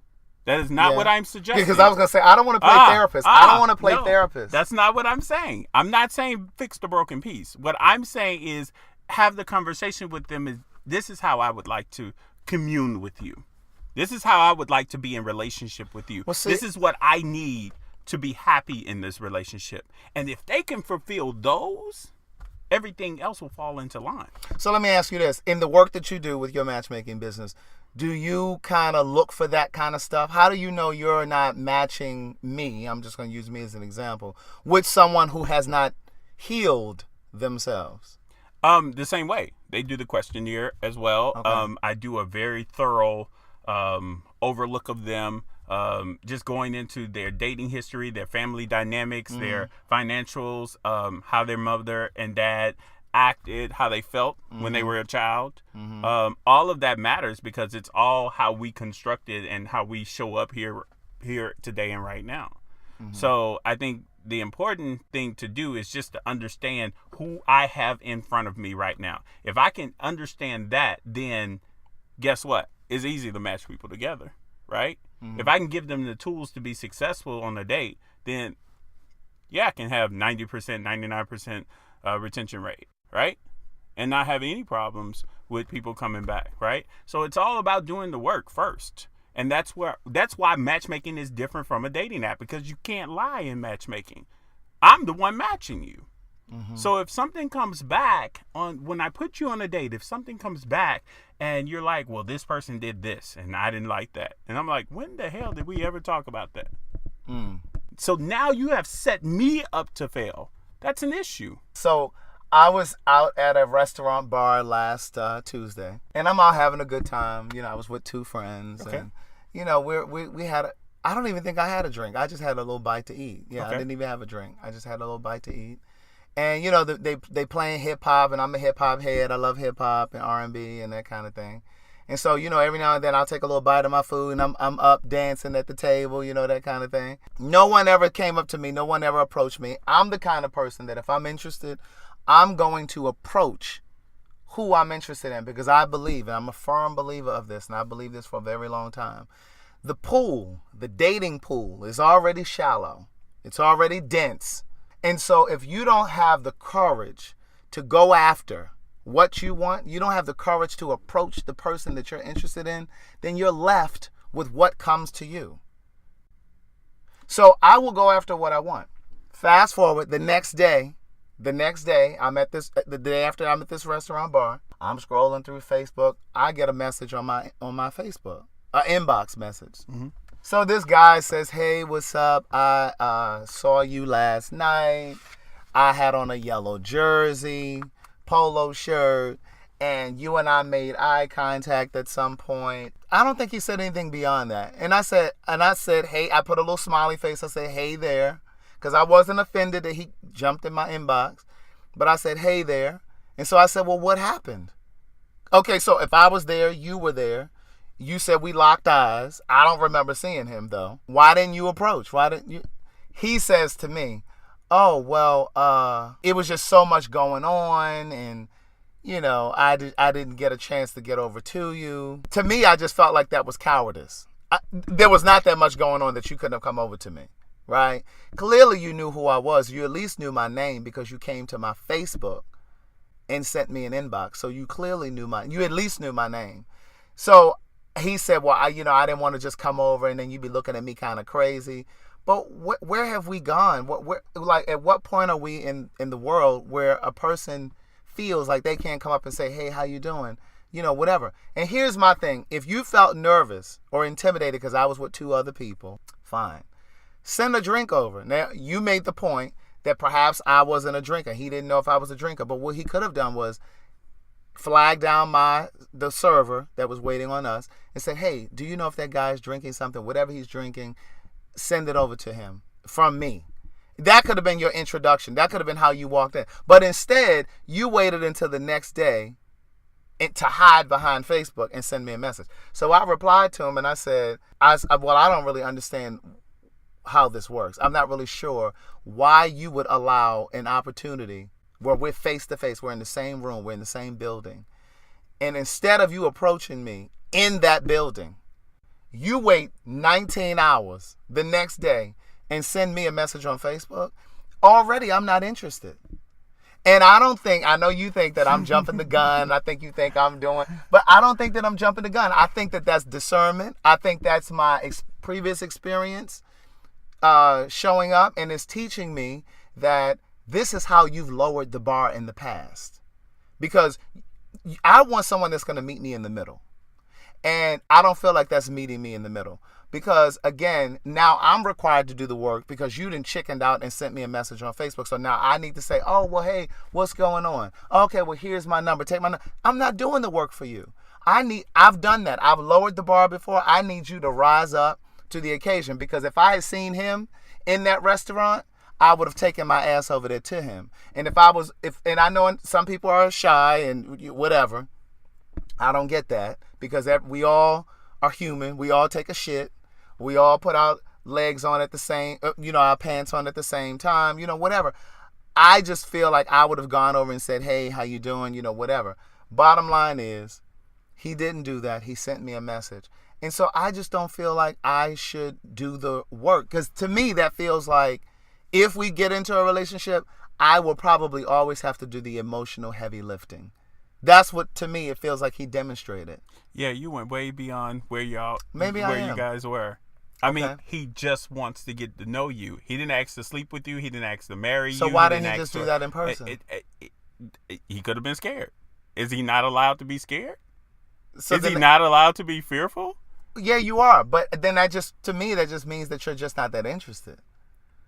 [SPEAKER 2] That is not what I'm suggesting.
[SPEAKER 1] Because I was going to say, I don't want to play therapist. I don't want to play therapist.
[SPEAKER 2] That's not what I'm saying. I'm not saying fix the broken piece. What I'm saying is have the conversation with them. This is how I would like to commune with you. This is how I would like to be in relationship with you. This is what I need to be happy in this relationship. And if they can fulfill those, everything else will fall into line.
[SPEAKER 1] So let me ask you this. In the work that you do with your matchmaking business, Do you kind of look for that kind of stuff? How do you know you're not matching me, I'm just going to use me as an example, with someone who has not healed themselves?
[SPEAKER 2] The same way. They do the questionnaire as well.
[SPEAKER 1] Okay.
[SPEAKER 2] I do a very thorough overlook of them, just going into their dating history, their family dynamics, their financials, how their mother and dad acted, how they felt when they were a child. All of that matters because it's all how we constructed and how we show up here today and right now. So I think the important thing to do is just to understand who I have in front of me right now. If I can understand that, then guess what? It's easy to match people together, right? If I can give them the tools to be successful on a date, then yeah, I can have 90%, 99% retention rate, right? And not have any problems with people coming back, right? So it's all about doing the work first. And that's why matchmaking is different from a dating app, because you can't lie in matchmaking. I'm the one matching you. So if something comes back when I put you on a date, if something comes back and you're like, well, this person did this and I didn't like that. And I'm like, when the hell did we ever talk about that? So now you have set me up to fail. That's an issue.
[SPEAKER 1] So I was out at a restaurant bar last Tuesday, and I'm out having a good time. I was with two friends, and we had I don't even think I had a drink. I just had a little bite to eat. I didn't even have a drink. I just had a little bite to eat. And they playing hip hop, and I'm a hip hop head. I love hip hop and R&B and that kind of thing. And so, every now and then I'll take a little bite of my food, and I'm up dancing at the table, that kind of thing. No one ever came up to me. No one ever approached me. I'm the kind of person that if I'm interested, I'm going to approach who I'm interested in, because I believe, and I'm a firm believer of this, and I believe this for a very long time. The dating pool is already shallow. It's already dense. And so if you don't have the courage to go after what you want, you don't have the courage to approach the person that you're interested in, then you're left with what comes to you. So I will go after what I want. Fast forward, the next day, the day after I'm at this restaurant bar, I'm scrolling through Facebook. I get a message on my Facebook, an inbox message. So this guy says, hey, what's up? I saw you last night. I had on a yellow jersey, polo shirt, and you and I made eye contact at some point. I don't think he said anything beyond that. And I said, hey, I put a little smiley face. I said, hey there, because I wasn't offended that he jumped in my inbox. But I said, hey there. And so I said, well, what happened? Okay, so if I was there, you were there. You said we locked eyes. I don't remember seeing him, though. Why didn't you approach? Why didn't you? He says to me, oh, well, it was just so much going on, and, I didn't get a chance to get over to you. To me, I just felt like that was cowardice. There was not that much going on that you couldn't have come over to me, right? Clearly, you knew who I was. You at least knew my name because you came to my Facebook and sent me an inbox. So you clearly you at least knew my name. So he said, well, I didn't want to just come over and then you'd be looking at me kind of crazy. But where have we gone? At what point are we in the world where a person feels like they can't come up and say, hey, how you doing? Whatever. And here's my thing. If you felt nervous or intimidated because I was with two other people, fine. Send a drink over. Now, you made the point that perhaps I wasn't a drinker. He didn't know if I was a drinker. But what he could have done was flag down the server that was waiting on us and said, hey, do you know if that guy's drinking something? Whatever he's drinking, send it over to him from me. That could have been your introduction. That could have been how you walked in. But instead, you waited until the next day to hide behind Facebook and send me a message. So I replied to him and I said, I don't really understand how this works. I'm not really sure why you would allow an opportunity where we're face to face, we're in the same room, we're in the same building. And instead of you approaching me in that building, you wait 19 hours the next day and send me a message on Facebook. Already, I'm not interested. And I know you think that I'm jumping the gun. I think you think I'm but I don't think that I'm jumping the gun. I think that that's discernment. I think that's my previous experience showing up, and it's teaching me that this is how you've lowered the bar in the past. Because I want someone that's going to meet me in the middle. And I don't feel like that's meeting me in the middle. Because, again, now I'm required to do the work because you done chickened out and sent me a message on Facebook. So now I need to say, oh, well, hey, what's going on? Okay, well, here's my number. Take my number. I'm not doing the work for you. I've done that. I've lowered the bar before. I need you to rise up to the occasion. Because if I had seen him in that restaurant, I would have taken my ass over there to him. And and I know some people are shy and whatever. I don't get that because we all are human. We all take a shit. We all put our legs on at the same, our pants on at the same time, whatever. I just feel like I would have gone over and said, hey, how you doing? Whatever. Bottom line is, he didn't do that. He sent me a message. And so I just don't feel like I should do the work. Because to me, that feels like if we get into a relationship, I will probably always have to do the emotional heavy lifting. That's what, to me, it feels like he demonstrated.
[SPEAKER 2] Yeah, you went way beyond where you guys were. I mean, he just wants to get to know you. He didn't ask to sleep with you. He didn't ask to marry you.
[SPEAKER 1] So why didn't he just do that in person?
[SPEAKER 2] He could have been scared. Is he not allowed to be scared?
[SPEAKER 1] So
[SPEAKER 2] is he not allowed to be fearful?
[SPEAKER 1] Yeah, you are. But then to me, that just means that you're just not that interested.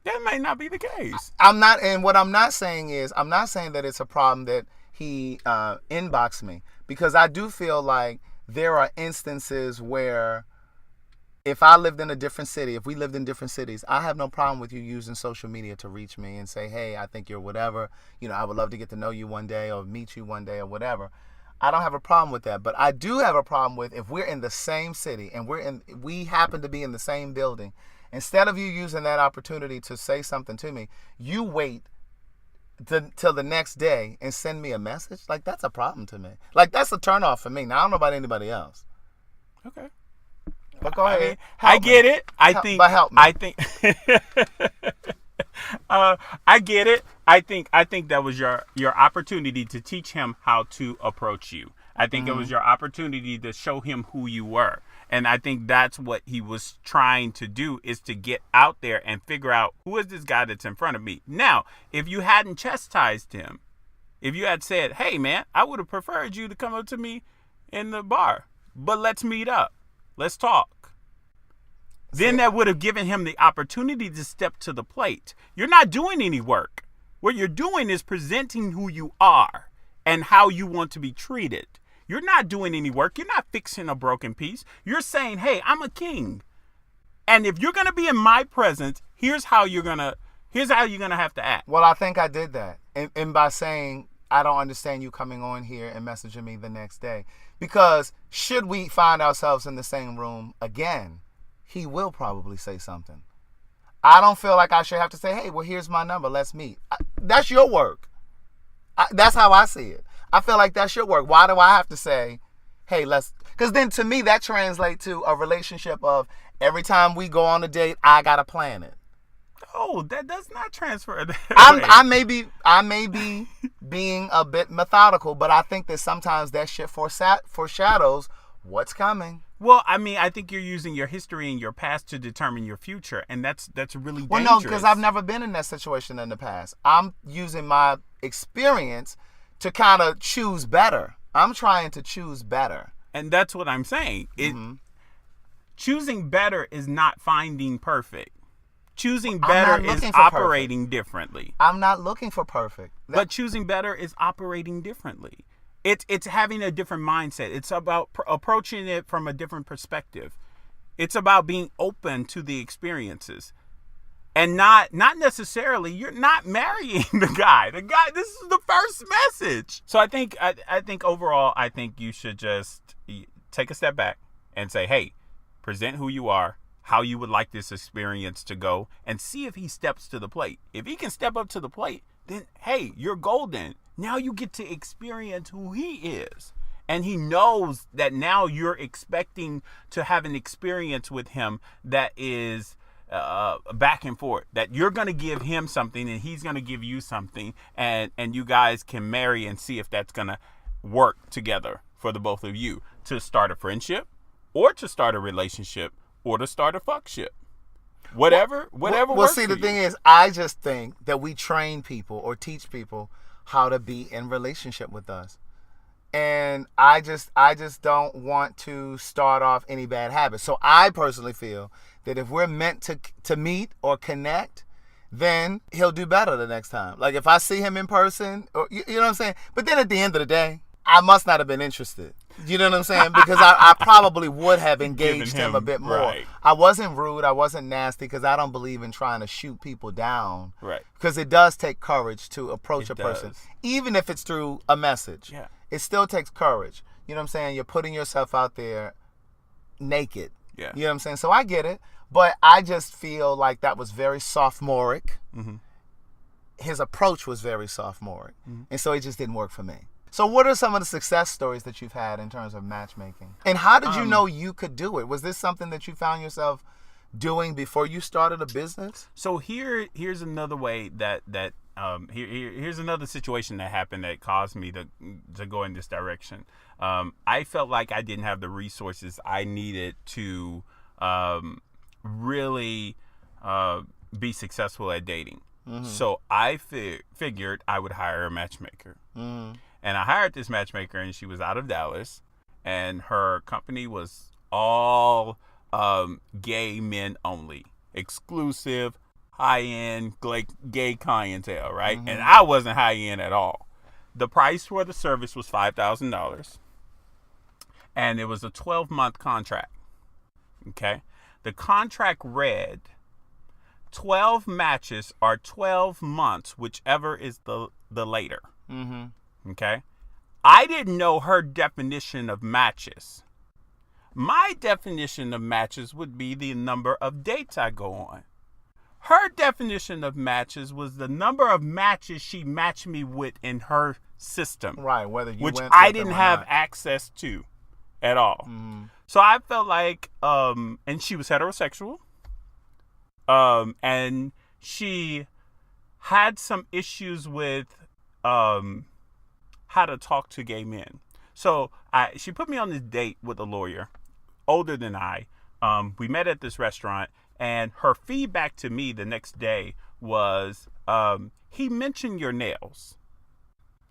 [SPEAKER 2] That may not be the case.
[SPEAKER 1] I'm not, and what I'm not saying is, I'm not saying that it's a problem that he inboxed me. Because I do feel like there are instances where if I lived in a different city, if we lived in different cities, I have no problem with you using social media to reach me and say, hey, I think you're whatever. I would love to get to know you one day or meet you one day or whatever. I don't have a problem with that. But I do have a problem with if we're in the same city and we happen to be in the same building, instead of you using that opportunity to say something to me, you wait till the next day and send me a message. Like, that's a problem to me. Like, that's a turnoff for me. Now, I don't know about anybody else.
[SPEAKER 2] Okay.
[SPEAKER 1] But go ahead.
[SPEAKER 2] I get it.
[SPEAKER 1] But help me.
[SPEAKER 2] I think I get it. I think that was your opportunity to teach him how to approach you. I think it was your opportunity to show him who you were. And I think that's what he was trying to do, is to get out there and figure out who is this guy that's in front of me. Now, if you hadn't chastised him, if you had said, hey, man, I would have preferred you to come up to me in the bar, but let's meet up. Let's talk. Then that would have given him the opportunity to step to the plate. You're not doing any work. What you're doing is presenting who you are and how you want to be treated. You're not doing any work. You're not fixing a broken piece. You're saying, hey, I'm a king. And if you're going to be in my presence, here's how you're going to have to act.
[SPEAKER 1] Well, I think I did that. And by saying, I don't understand you coming on here and messaging me the next day. Because should we find ourselves in the same room again, he will probably say something. I don't feel like I should have to say, hey, well, here's my number. Let's meet. That's your work. That's how I see it. I feel like that's your work. Why do I have to say, hey, let's... Because then to me, that translates to a relationship of every time we go on a date, I got to plan it.
[SPEAKER 2] Oh, that does not transfer.
[SPEAKER 1] I may be being a bit methodical, but I think that sometimes that shit foreshadows what's coming.
[SPEAKER 2] Well, I mean, I think you're using your history and your past to determine your future, and that's really dangerous.
[SPEAKER 1] Well, no, because I've never been in that situation in the past. I'm using my experience to kind of choose better. I'm trying to choose better.
[SPEAKER 2] And that's what I'm saying. Choosing better is not finding perfect. Choosing better is operating differently.
[SPEAKER 1] I'm not looking for perfect.
[SPEAKER 2] But choosing better is operating differently. It's having a different mindset. It's about approaching it from a different perspective. It's about being open to the experiences. And not necessarily, you're not marrying the guy. This is the first message. So I think overall, I think you should just take a step back and say, hey, present who you are, how you would like this experience to go, and see if he steps to the plate. If he can step up to the plate, then, hey, you're golden. Now you get to experience who he is. And he knows that now you're expecting to have an experience with him that is back and forth, that you're going to give him something and he's going to give you something, and you guys can marry and see if that's going to work together for the both of you to start a friendship or to start a relationship or to start a fuckship. Whatever works
[SPEAKER 1] see,
[SPEAKER 2] for
[SPEAKER 1] the thing
[SPEAKER 2] you.
[SPEAKER 1] is, I just think that we train people or teach people how to be in relationship with us. And I just don't want to start off any bad habits. So I personally feel that if we're meant to meet or connect, then he'll do better the next time. Like if I see him in person, or you know what I'm saying? But then at the end of the day, I must not have been interested. You know what I'm saying? Because I probably would have engaged him a bit more.
[SPEAKER 2] Right.
[SPEAKER 1] I wasn't rude. I wasn't nasty because I don't believe in trying to shoot people down.
[SPEAKER 2] Right.
[SPEAKER 1] Because it does take courage to approach
[SPEAKER 2] It
[SPEAKER 1] a person.
[SPEAKER 2] does.
[SPEAKER 1] Even if it's through a message.
[SPEAKER 2] Yeah.
[SPEAKER 1] It still takes courage. You know what I'm saying? You're putting yourself out there naked.
[SPEAKER 2] Yeah.
[SPEAKER 1] You know what I'm saying? So I get it. But I just feel like that was very sophomoric.
[SPEAKER 2] Mm-hmm.
[SPEAKER 1] His approach was very sophomoric. Mm-hmm. And so it just didn't work for me. So what are some of the success stories that you've had in terms of matchmaking? And how did you know you could do it? Was this something that you found yourself doing before you started a business?
[SPEAKER 2] So here's another way here's another situation that happened that caused me to go in this direction. I felt like I didn't have the resources I needed to really be successful at dating. Mm-hmm. So I figured I would hire a matchmaker. Mm-hmm. And I hired this matchmaker, and she was out of Dallas, and her company was all gay men only, exclusive, high-end, gay clientele, right? Mm-hmm. And I wasn't high-end at all. The price for the service was $5,000, and it was a 12-month contract, okay? The contract read 12 matches or 12 months, whichever is the later. Mm-hmm. Okay? I didn't know her definition of matches. My definition of matches would be the number of dates I go on. Her definition of matches was the number of matches she matched me with in her system.
[SPEAKER 1] Right, whether you
[SPEAKER 2] which
[SPEAKER 1] went
[SPEAKER 2] I
[SPEAKER 1] with
[SPEAKER 2] didn't
[SPEAKER 1] them or
[SPEAKER 2] have
[SPEAKER 1] not.
[SPEAKER 2] access to at all. Mm-hmm. So I felt like, and she was heterosexual, and she had some issues with how to talk to gay men. So she put me on this date with a lawyer, older than I. We met at this restaurant, and her feedback to me the next day was, he mentioned your nails.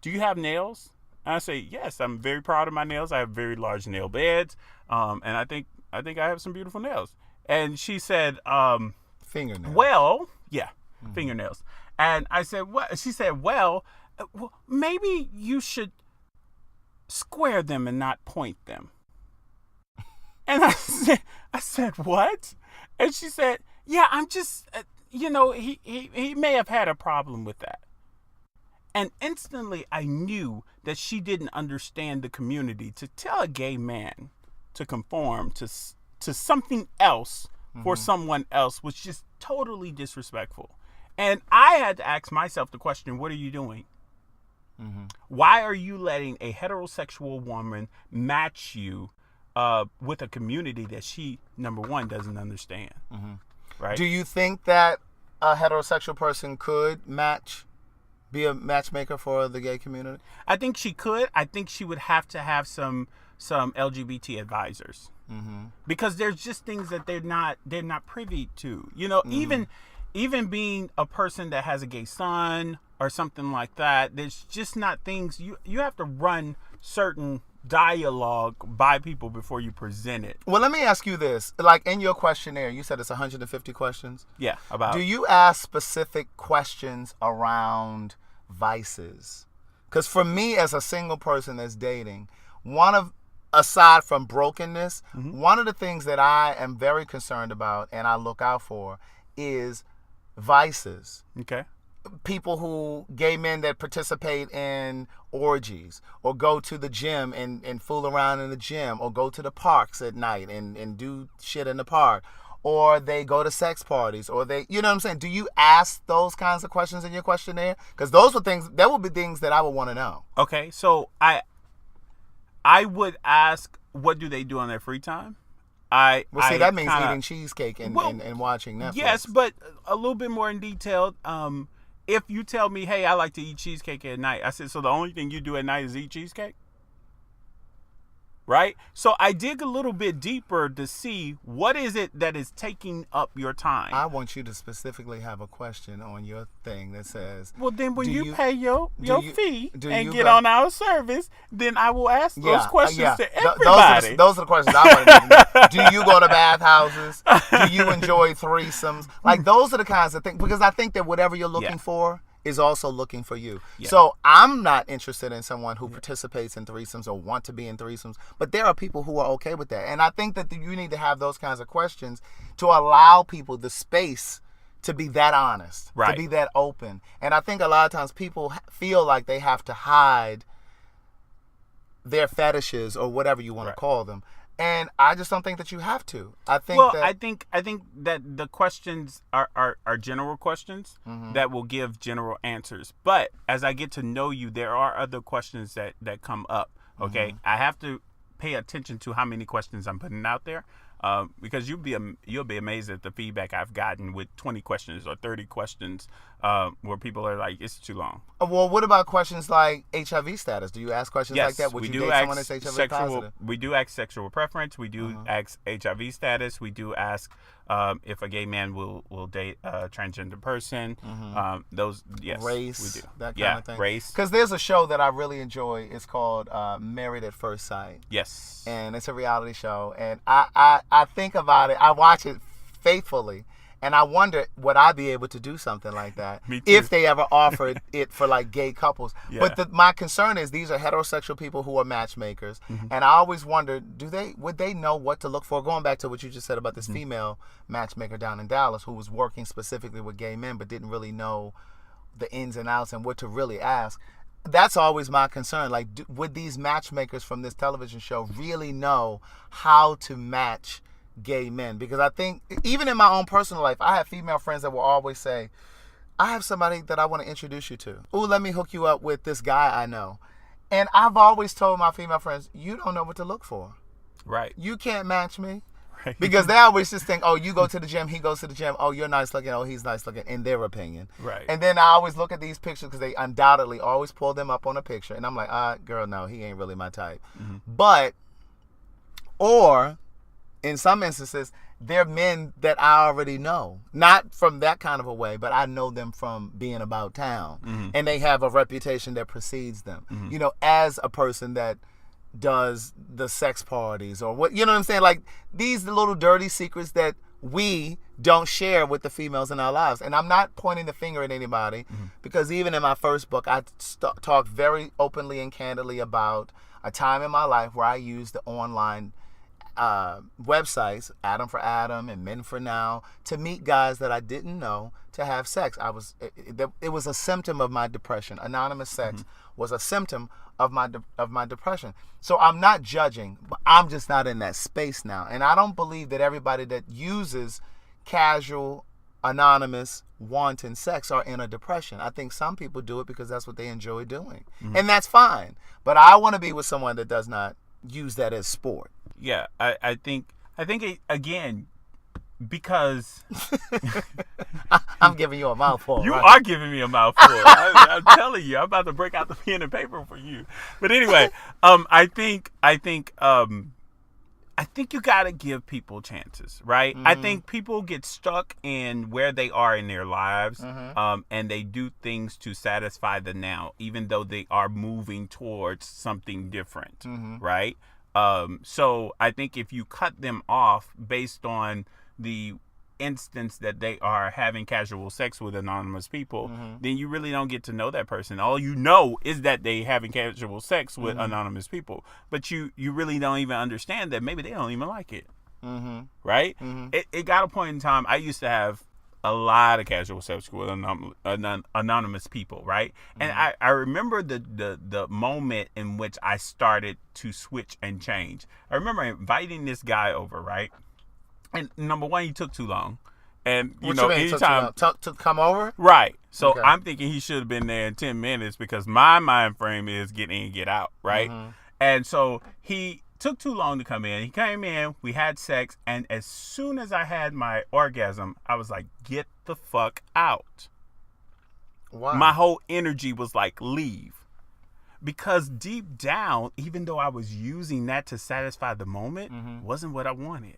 [SPEAKER 2] Do you have nails? And I say, yes, I'm very proud of my nails. I have very large nail beds, and I think I have some beautiful nails. And she said,
[SPEAKER 1] fingernails.
[SPEAKER 2] Well, yeah, mm-hmm. Fingernails. And I said, what? She said, well, maybe you should square them and not point them. And I said, what? And she said, yeah, I'm just, he may have had a problem with that. And instantly I knew that she didn't understand the community. To tell a gay man to conform to something else mm-hmm. for someone else was just totally disrespectful. And I had to ask myself the question, what are you doing? Mm-hmm. Why are you letting a heterosexual woman match you with a community that she, number one, doesn't understand? Mm-hmm. Right?
[SPEAKER 1] Do you think that a heterosexual person could be a matchmaker for the gay community?
[SPEAKER 2] I think she could. I think she would have to have some LGBT advisors, mm-hmm. because there's just things that they're not privy to. Mm-hmm. Even being a person that has a gay son or something like that, there's just not things you have to run certain dialogue by people before you present it.
[SPEAKER 1] Well, let me ask you this. Like in your questionnaire, you said it's 150 questions.
[SPEAKER 2] Yeah, about.
[SPEAKER 1] Do you ask specific questions around vices? Because for me, as a single person that's dating, aside from brokenness, mm-hmm. one of the things that I am very concerned about and I look out for is vices.
[SPEAKER 2] Okay.
[SPEAKER 1] Gay men that participate in orgies or go to the gym and fool around in the gym or go to the parks at night and do shit in the park, or they go to sex parties, or they, you know what I'm saying? Do you ask those kinds of questions in your questionnaire? Because that would be things that I would want to know.
[SPEAKER 2] Okay, so I would ask, what do they do on their free time?
[SPEAKER 1] That means eating cheesecake and watching Netflix.
[SPEAKER 2] Yes, but a little bit more in detail. If you tell me, hey, I like to eat cheesecake at night, I said, so the only thing you do at night is eat cheesecake? right? So I dig a little bit deeper to see what is it that is taking up your time.
[SPEAKER 1] I want you to specifically have a question on your thing that says,
[SPEAKER 2] well, then when
[SPEAKER 1] do
[SPEAKER 2] you pay your fee
[SPEAKER 1] do
[SPEAKER 2] and
[SPEAKER 1] you
[SPEAKER 2] get
[SPEAKER 1] go-
[SPEAKER 2] on our service, then I will ask those questions to
[SPEAKER 1] Th-
[SPEAKER 2] everybody.
[SPEAKER 1] those are the questions I want to know. Do you go to bathhouses? Do you enjoy threesomes? Like, those are the kinds of things, because I think that whatever you're looking for is also looking for you.
[SPEAKER 2] Yeah.
[SPEAKER 1] So I'm not interested in someone who participates in threesomes or want to be in threesomes, but there are people who are okay with that. And I think that you need to have those kinds of questions to allow people the space to be that honest,
[SPEAKER 2] Right.
[SPEAKER 1] to be that open. And I think a lot of times people feel like they have to hide their fetishes or whatever you want to call them. And I just don't think that you have to. I think
[SPEAKER 2] I think that the questions are general questions that will give general answers. But as I get to know you, there are other questions that come up. Okay, I have to pay attention to how many questions I'm putting out there. Because you'll be amazed at the feedback I've gotten with 20 questions or 30 questions where people are like, it's too long.
[SPEAKER 1] Well, what about questions like HIV status? Do you ask questions like that? Would you date someone that's HIV positive?
[SPEAKER 2] We do ask sexual preference. We do ask HIV status. We do ask if a gay man will date a transgender person. Those, yes,
[SPEAKER 1] race,
[SPEAKER 2] we do.
[SPEAKER 1] that kind of thing.
[SPEAKER 2] Race.
[SPEAKER 1] Because there's a show that I really enjoy. It's called Married at First Sight.
[SPEAKER 2] Yes.
[SPEAKER 1] And it's a reality show. And I think about it. I watch it faithfully. And I wonder, would I be able to do something like that
[SPEAKER 2] Me too.
[SPEAKER 1] if they ever offered it for like gay couples?
[SPEAKER 2] Yeah.
[SPEAKER 1] But my concern is these are heterosexual people who are matchmakers, and I always wonder, would they know what to look for? Going back to what you just said about this female matchmaker down in Dallas who was working specifically with gay men but didn't really know the ins and outs and what to really ask. That's always my concern. Like, would these matchmakers from this television show really know how to match gay men? Because I think even in my own personal life, I have female friends that will always say, I have somebody that I want to introduce you to. Ooh, let me hook you up with this guy I know. And I've always told my female friends, you don't know what to look for.
[SPEAKER 2] Right.
[SPEAKER 1] You can't match me.
[SPEAKER 2] Right.
[SPEAKER 1] Because they always just think, oh, you go to the gym, he goes to the gym, oh, you're nice looking, oh, he's nice looking, in their opinion.
[SPEAKER 2] Right.
[SPEAKER 1] And then I always look at these pictures because they undoubtedly always pull them up on a picture. And I'm like, girl, no, he ain't really my type. But, or in some instances, they're men that I already know. Not from that kind of a way, but I know them from being about town. And they have a reputation that precedes them. You know, as a person that does the sex parties or what, you know what I'm saying? Like, these little dirty secrets that we don't share with the females in our lives. And I'm not pointing the finger at anybody because even in my first book, I talked very openly and candidly about a time in my life where I used the online websites, Adam for Adam and Men for Now, to meet guys that I didn't know to have sex. It was a symptom of my depression. Anonymous sex was a symptom of my depression. So I'm not judging, but I'm just not in that space now. And I don't believe that everybody that uses casual, anonymous, wanton sex are in a depression. I think some people do it because that's what they enjoy doing. And that's fine. But I want to be with someone that does not use that as sport.
[SPEAKER 2] Yeah, I think again, because
[SPEAKER 1] I'm giving you a mouthful.
[SPEAKER 2] you
[SPEAKER 1] right?
[SPEAKER 2] are giving me a mouthful. I'm telling you, I'm about to break out the pen and paper for you. But anyway, I think you gotta give people chances, right? I think people get stuck in where they are in their lives, and they do things to satisfy the now, even though they are moving towards something different, right? So I think if you cut them off based on the instance that they are having casual sex with anonymous people, then you really don't get to know that person. All you know is that they having casual sex with anonymous people, but you really don't even understand that maybe they don't even like it, right? It got a point in time, I used to have a lot of casual sex with anonymous people, right? And I remember the moment in which I started to switch and change. I remember inviting this guy over, right? And number one, he took too long. And you know, anytime
[SPEAKER 1] to come over,
[SPEAKER 2] right? So
[SPEAKER 1] Okay.
[SPEAKER 2] I'm thinking he should have been there in 10 minutes because my mind frame is get in, get out, right? And so he took too long to come in. He came in, we had sex, and as soon as I had my orgasm, I was like, get the fuck out.
[SPEAKER 1] wow.
[SPEAKER 2] My whole energy was like, leave. because deep down, even though I was using that to satisfy the moment, wasn't what I wanted.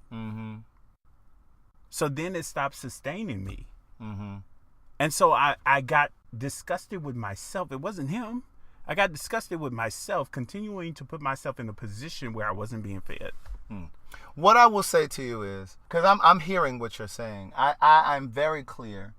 [SPEAKER 2] So then it stopped sustaining me. And so I got disgusted with myself. It wasn't him. I got disgusted with myself, continuing to put myself in a position where I wasn't being fed.
[SPEAKER 1] What I will say to you is, because I'm hearing what you're saying, I'm very clear.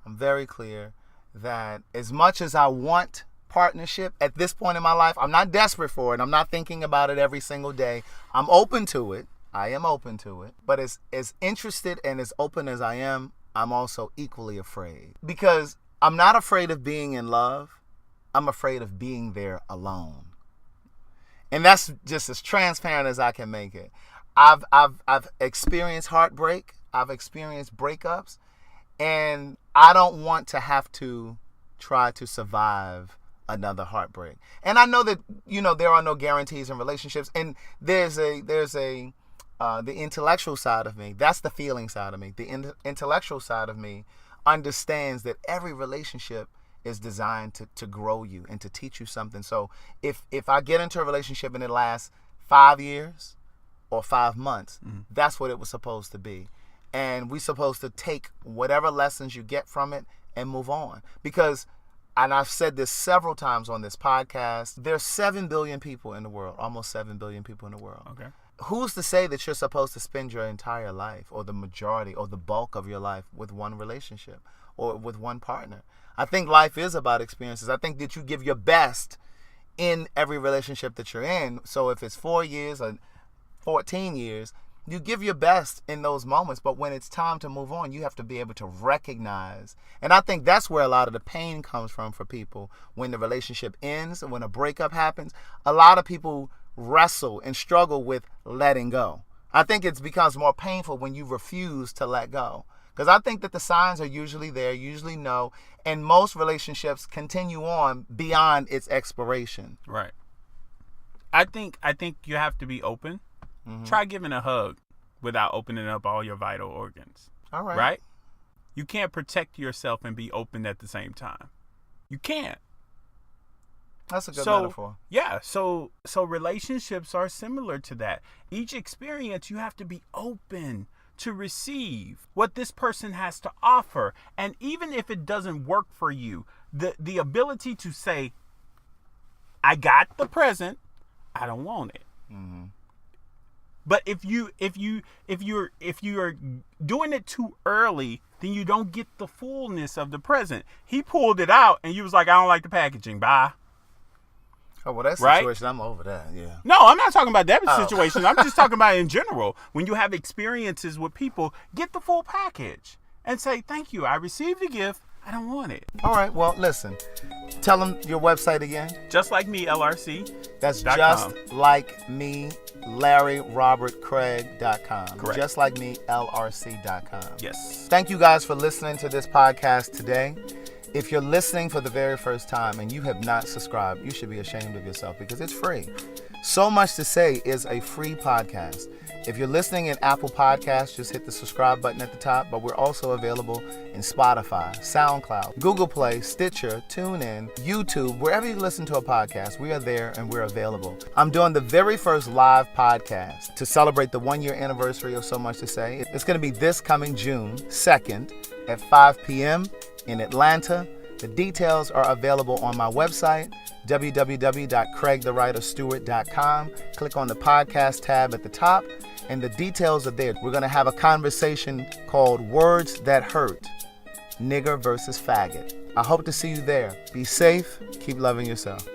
[SPEAKER 1] I'm very clear that as much as I want partnership at this point in my life, I'm not desperate for it. I'm not thinking about it every single day. I'm open to it. I am open to it. But as interested and as open as I am, I'm also equally afraid. Because I'm not afraid of being in love. I'm afraid of being there alone. And that's just as transparent as I can make it. I've experienced heartbreak. I've experienced breakups. And I don't want to have to try to survive another heartbreak. And I know that, there are no guarantees in relationships. And there's the intellectual side of me. That's the feeling side of me. The intellectual side of me understands that every relationship is designed to grow you and to teach you something. So if I get into a relationship and it lasts 5 years or 5 months, that's what it was supposed to be. And we're supposed to take whatever lessons you get from it and move on. Because, and I've said this several times on this podcast, there's 7 billion people in the world, almost 7 billion people in the world.
[SPEAKER 2] Okay.
[SPEAKER 1] Who's to say that you're supposed to spend your entire life or the majority or the bulk of your life with one relationship or with one partner? I think life is about experiences. I think that you give your best in every relationship that you're in. So if it's 4 years or 14 years, you give your best in those moments. But when it's time to move on, you have to be able to recognize. And I think that's where a lot of the pain comes from for people. When the relationship ends, when a breakup happens, a lot of people wrestle and struggle with letting go. I think it becomes more painful when you refuse to let go. Because I think that the signs are usually there, usually no, and most relationships continue on beyond its expiration.
[SPEAKER 2] Right. I think you have to be open. Try giving a hug without opening up all your vital organs.
[SPEAKER 1] All right.
[SPEAKER 2] Right? You can't protect yourself and be open at the same time. You can't.
[SPEAKER 1] That's a good metaphor.
[SPEAKER 2] Yeah, so relationships are similar to that. Each experience you have to be open to receive what this person has to offer. And even if it doesn't work for you, the ability to say, I got the present, I don't want it. But if you're doing it too early, then you don't get the fullness of the present. He pulled it out and you was like, I don't like the packaging. Bye.
[SPEAKER 1] Oh, well, that situation, I'm over that, yeah.
[SPEAKER 2] No, I'm not talking about that situation. I'm just talking about in general. When you have experiences with people, get the full package and say, thank you, I received the gift, I don't want it.
[SPEAKER 1] All right, well, listen. Tell them your website again.
[SPEAKER 2] Just Like Me, LRC.
[SPEAKER 1] That's Just Like Me, LarryRobertCraig.com.
[SPEAKER 2] Correct.
[SPEAKER 1] Just Like Me, LRC.com.
[SPEAKER 2] Yes.
[SPEAKER 1] Thank you guys for listening to this podcast today. If you're listening for the very first time and you have not subscribed, you should be ashamed of yourself because it's free. So Much to Say is a free podcast. If you're listening in Apple Podcasts, just hit the subscribe button at the top, but we're also available in Spotify, SoundCloud, Google Play, Stitcher, TuneIn, YouTube, wherever you listen to a podcast, we are there and we're available. I'm doing the very first live podcast to celebrate the 1-year anniversary of So Much to Say. It's going to be this coming June 2nd at 5 p.m. in Atlanta. The details are available on my website, www.craigthewriterstewart.com. Click on the podcast tab at the top, and the details are there. We're going to have a conversation called Words That Hurt, Nigger versus Faggot. I hope to see you there. Be safe. Keep loving yourself.